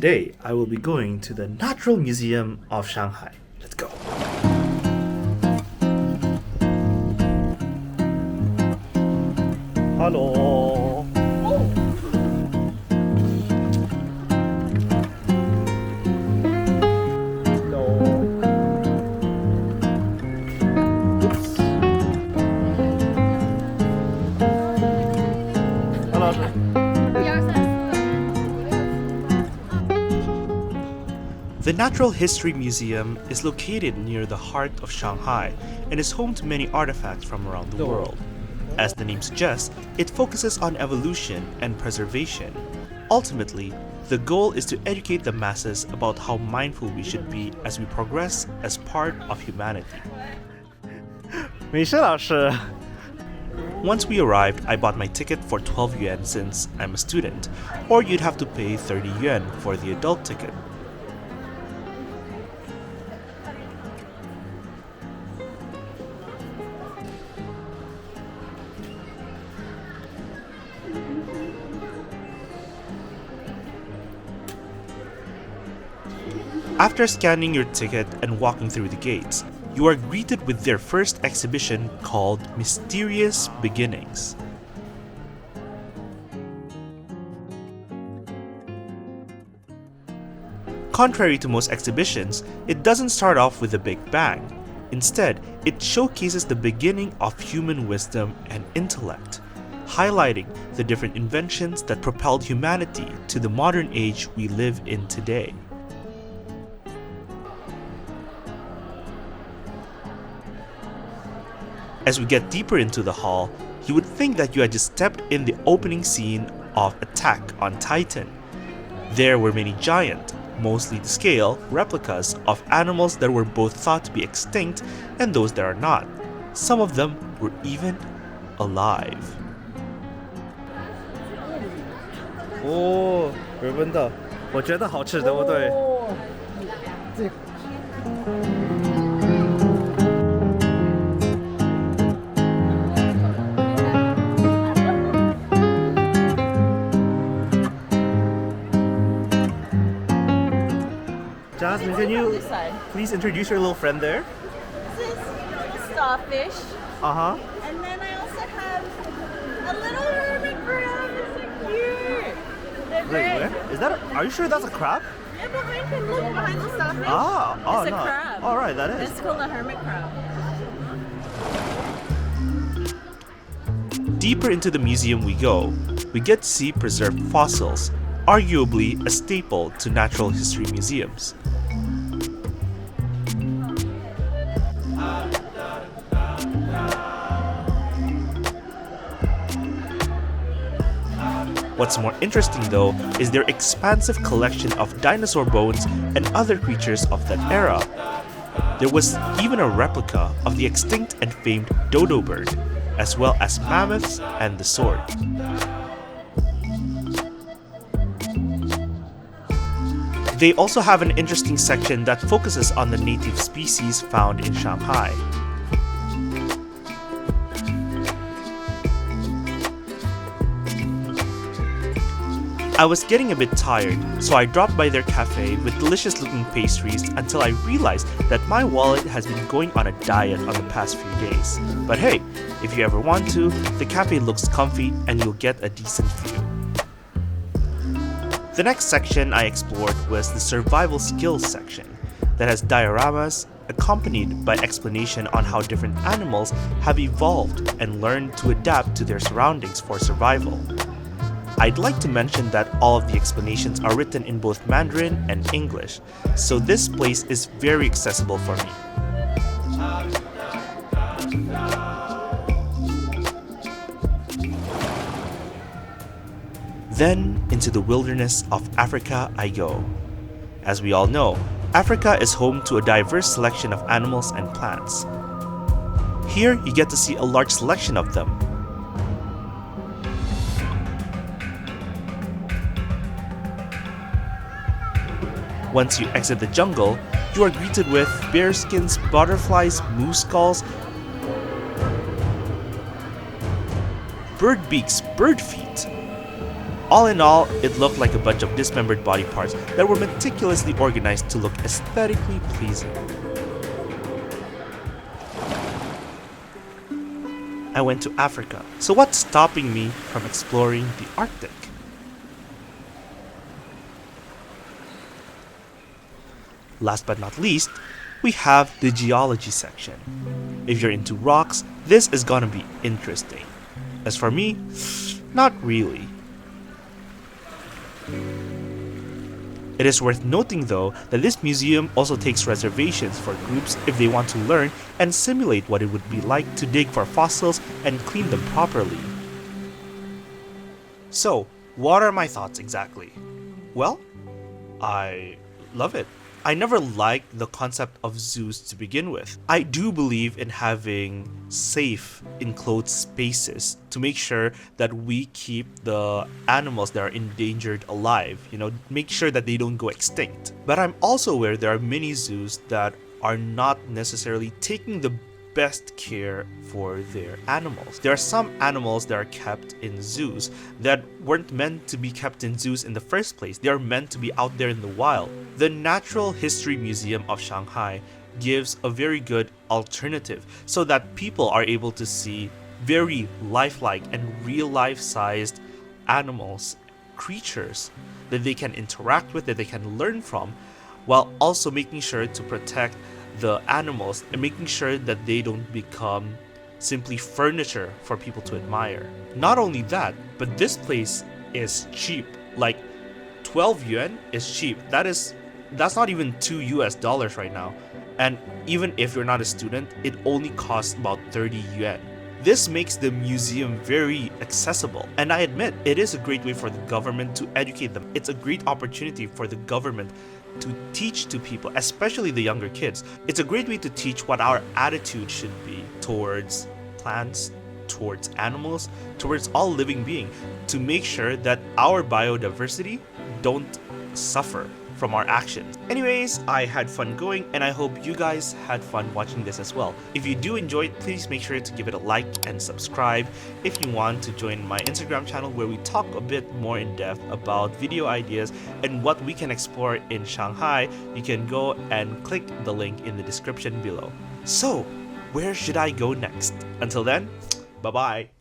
today I will be going to the Natural Museum of Shanghai. Let's go. Hello. The Natural History Museum is located near the heart of Shanghai and is home to many artifacts from around the world. As the name suggests, it focuses on evolution and preservation. Ultimately, the goal is to educate the masses about how mindful we should be as we progress as part of humanity. 美诗老师 Once we arrived, I bought my ticket for 12 yuan since I'm a student, or you'd have to pay 30 yuan for the adult ticket. After scanning your ticket and walking through the gates, you are greeted with their first exhibition called Mysterious Beginnings. Contrary to most exhibitions, it doesn't start off with a big bang. Instead, it showcases the beginning of human wisdom and intellect, highlighting the different inventions that propelled humanity to the modern age we live in today. As we get deeper into the hall, you would think that you had just stepped in the opening scene of Attack on Titan. There were many giant, mostly to scale, replicas of animals that were both thought to be extinct and those that are not. Some of them were even alive. 哦，日本的，我觉得好吃，对不对？ Jasmine, can you please introduce your little friend there? This is starfish. Uh-huh. And then I also have a little hermit crab. It's so cute. They're Wait, great. where? Is that are you sure that's a crab? Yeah, behind him. Look behind the starfish. Oh, It's a no. crab. All right, that is. It's called a hermit crab. Deeper into the museum we go, we get to see preserved fossils, arguably a staple to natural history museums. What's more interesting though is their expansive collection of dinosaur bones and other creatures of that era. There was even a replica of the extinct and famed dodo bird, as well as mammoths and the sword. They also have an interesting section that focuses on the native species found in Shanghai. I was getting a bit tired, so I dropped by their cafe with delicious looking pastries until I realized that my wallet has been going on a diet on the past few days. But hey, if you ever want to, the cafe looks comfy and you'll get a decent view. The next section I explored was the survival skills section that has dioramas accompanied by explanation on how different animals have evolved and learned to adapt to their surroundings for survival. I'd like to mention that all of the explanations are written in both Mandarin and English, so this place is very accessible for me. Then into the wilderness of Africa I go. As we all know, Africa is home to a diverse selection of animals and plants. Here you get to see a large selection of them. Once you exit the jungle, you are greeted with bear skins, butterflies, moose skulls, bird beaks, bird feet. All in all, it looked like a bunch of dismembered body parts that were meticulously organized to look aesthetically pleasing. I went to Africa, so what's stopping me from exploring the Arctic? Last but not least, we have the geology section. If you're into rocks, this is gonna be interesting. As for me, not really. It is worth noting though that this museum also takes reservations for groups if they want to learn and simulate what it would be like to dig for fossils and clean them properly. So, what are my thoughts exactly? Well, I love it. I never liked the concept of zoos to begin with. I do believe in having safe, enclosed spaces to make sure that we keep the animals that are endangered alive, make sure that they don't go extinct. But I'm also aware there are many zoos that are not necessarily taking the best care for their animals. There are some animals that are kept in zoos that weren't meant to be kept in zoos in the first place. They are meant to be out there in the wild. The Natural History Museum of Shanghai gives a very good alternative so that people are able to see very lifelike and real life sized animals, creatures that they can interact with, that they can learn from, while also making sure to protect the animals and making sure that they don't become simply furniture for people to admire. Not only that, but this place is cheap. Like 12 yuan is cheap. That's not even $2 right now. And even if you're not a student, it only costs about 30 yuan. This makes the museum very accessible, and I admit it is a great way for the government to educate them. It's a great opportunity for the government to teach to people, especially the younger kids. It's a great way to teach what our attitude should be towards plants, towards animals, towards all living beings, to make sure that our biodiversity don't suffer from our actions. Anyways, I had fun going, and I hope you guys had fun watching this as well. If you do enjoy it, please make sure to give it a like and subscribe. If you want to join my Instagram channel where we talk a bit more in depth about video ideas and what we can explore in Shanghai, you can go and click the link in the description below. So, where should I go next? Until then, bye-bye.